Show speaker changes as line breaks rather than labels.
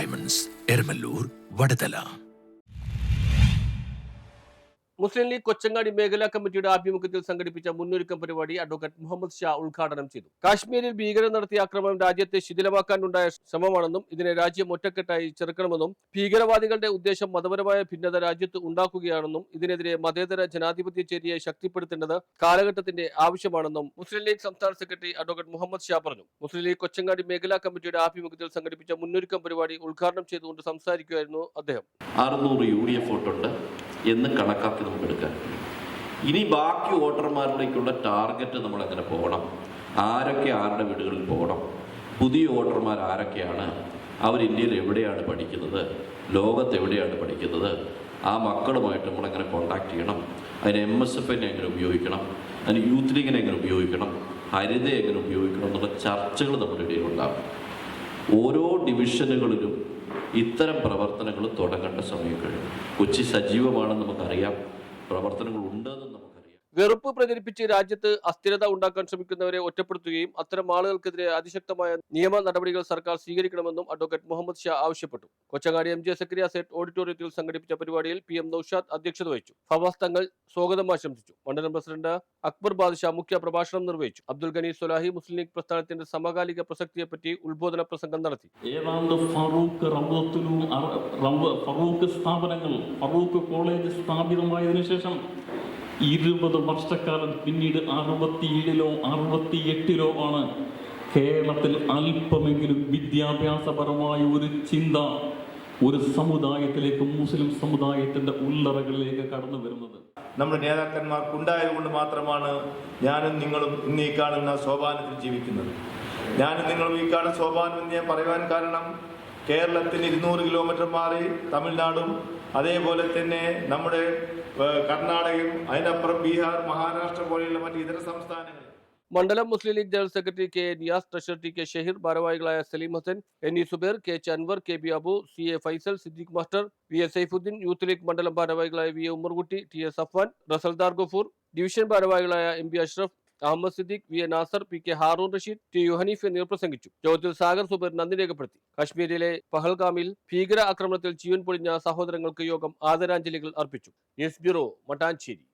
Diamonds, Eramallur, Vadathala.
മുസ്ലിം league Kochangadi മേഖലാ കമ്മിറ്റിയുടെ ആഭിമുഖ്യത്തിൽ സംഘടിപ്പിച്ച മുന്നൊരുക്കം പരിപാടി അഡ്വക്കേറ്റ് മുഹമ്മദ് ഷാ ഉദ്ഘാടനം ചെയ്തു. കാശ്മീരിൽ ഭീകരർ നടത്തിയ ആക്രമണം രാജ്യത്തെ ശിഥിലമാക്കാനുണ്ടായ ശ്രമമാണെന്നും ഇതിനെ രാജ്യം ഒറ്റക്കെട്ടായി ചെറുക്കണമെന്നും ഭീകരവാദികളുടെ ഉദ്ദേശം മതപരമായ ഭിന്നത രാജ്യത്ത് ഉണ്ടാക്കുകയാണെന്നും ഇതിനെതിരെ മതേതര ജനാധിപത്യ ചേരിയെ ശക്തിപ്പെടുത്തേണ്ടത് കാലഘട്ടത്തിന്റെ ആവശ്യമാണെന്നും മുസ്ലിം ലീഗ് സംസ്ഥാന സെക്രട്ടറി അഡ്വക്കേറ്റ് മുഹമ്മദ് ഷാ പറഞ്ഞു. മുസ്ലിം ലീഗ് കൊച്ചങ്ങാടി മേഖലാ കമ്മിറ്റിയുടെ ആഭിമുഖ്യത്തിൽ സംഘടിപ്പിച്ച മുന്നൊരുക്കം പരിപാടി ഉദ്ഘാടനം ചെയ്തുകൊണ്ട് സംസാരിക്കുകയായിരുന്നു അദ്ദേഹം.
600 UDF വോട്ടുണ്ട് എന്ന് കണക്കാക്കി നമുക്ക് എടുക്കാൻ. ഇനി ബാക്കി വോട്ടർമാരിലേക്കുള്ള ടാർഗറ്റ് നമ്മൾ എങ്ങനെ പോകണം, ആരൊക്കെ ആരുടെ വീടുകളിൽ പോകണം, പുതിയ വോട്ടർമാർ ആരൊക്കെയാണ്, അവർ ഇന്ത്യയിൽ എവിടെയാണ് പഠിക്കുന്നത്, ലോകത്ത് എവിടെയാണ് പഠിക്കുന്നത്, ആ മക്കളുമായിട്ട് നമ്മളെങ്ങനെ കോണ്ടാക്ട് ചെയ്യണം, അതിന് MSFനെ എങ്ങനെ ഉപയോഗിക്കണം, അതിന് യൂത്ത് ലീഗിനെ എങ്ങനെ ഉപയോഗിക്കണം, ഹരിത എങ്ങനെ ഉപയോഗിക്കണം എന്നുള്ള ചർച്ചകൾ നമ്മുടെ ഇടയിലുണ്ടാകും. ഓരോ ഡിവിഷനുകളിലും ഇത്തരം പ്രവർത്തനങ്ങൾ തുടങ്ങേണ്ട സമയം കഴിഞ്ഞു. കൊച്ചി സജീവമാണെന്ന് നമുക്കറിയാം, പ്രവർത്തനങ്ങൾ ഉണ്ടെന്ന് നമുക്കറിയാം.
വെറുപ്പ് പ്രചരിപ്പിച്ച് രാജ്യത്ത് അസ്ഥിരത ഉണ്ടാക്കാൻ ശ്രമിക്കുന്നവരെ ഒറ്റപ്പെടുത്തുകയും അത്തരം ആളുകൾക്കെതിരെ അതിശക്തമായ നിയമ നടപടികൾ സർക്കാർ സ്വീകരിക്കണമെന്നും അഡ്വക്കേറ്റ് മുഹമ്മദ് ഷാ ആവശ്യപ്പെട്ടു. കൊച്ചങ്ങാടി MJ സക്കറിയ സെറ്റ് ഓഡിറ്റോറിയത്തിൽ സംഘടിപ്പിച്ച പരിപാടിയിൽ PM നൌഷാദ് അധ്യക്ഷത വഹിച്ചു. ഫവാസ് തങ്ങൾ സ്വാഗതം ആശംസിച്ചു. മണ്ഡലം പ്രസിഡന്റ് അക്ബർ ബാദ്ഷാ മുഖ്യ പ്രഭാഷണം നിർവഹിച്ചു. അബ്ദുൽ ഗനി സ്വലാഹി മുസ്ലിം ലീഗ് പ്രസ്ഥാനത്തിന്റെ സമകാലിക പ്രസക്തിയെപ്പറ്റി ഉത്ബോധന പ്രസംഗം നടത്തി.
ഫറൂഖ് സ്ഥാപനങ്ങൾ, ഫറൂഖ് കോളേജ് സ്ഥാപിതമായതിനു ശേഷം 20 വർഷക്കാലം പിന്നീട് 67ലോ 68ലോ ആണ് കേരളത്തിൽ അല്പമെങ്കിലും വിദ്യാഭ്യാസപരമായ ഒരു ചിന്ത ഒരു സമുദായത്തിലേക്ക്, മുസ്ലിം സമുദായത്തിന്റെ ഉള്ളറകളിലേക്ക് കടന്നു വരുന്നത്.
നമ്മുടെ നേതാക്കന്മാർക്കുണ്ടായതുകൊണ്ട് മാത്രമാണ് ഞാനും നിങ്ങളും ഇന്ന് ഈ കാണുന്ന സോപാനത്തിൽ ജീവിക്കുന്നത്. ഞാനും നിങ്ങളും ഈ കാണുന്ന സോപാനം എന്ന് ഞാൻ പറയുവാൻ കാരണം, കേരളത്തിന് 200 കിലോമീറ്റർ മാറി തമിഴ്നാടും, അതേപോലെ തന്നെ നമ്മുടെ കർണാടകയും, അതിനപ്പുറം ബീഹാർ, മഹാരാഷ്ട്ര പോലെയുള്ള മറ്റ് ഇതര സംസ്ഥാനങ്ങൾ.
മണ്ഡലം Muslim League general secretary KA Niyas, treasurer TK Shaheer, ഭാരവാഹികളായ Saleem Hasan, NE Subair, KH Anwar, KB Abu, CA Faisal, Siddique master, VA Saifuddeen, Youth League മണ്ഡലം ഭാരവാഹികളായ VA Ummerkutty, TS Safwan, Rasaldar Gafoor, division ഭാരവാഹികളായ MB Ashraf, Ahammed Siddique, VA Nasar, PK Haroon Rasheed, TU Hanif എന്നിവർ പ്രസംഗിച്ചു. യോഗത്തിൽ സാഗർ സുബൈർ നന്ദി രേഖപ്പെടുത്തി. കാശ്മീരിലെ പഹൽഗാമിൽ ഭീകര ആക്രമണത്തിൽ ജീവൻ പൊളിഞ്ഞ സഹോദരങ്ങൾക്ക് യോഗം ആദരാഞ്ജലികൾ അർപ്പിച്ചു. News bureau, Mattancherry.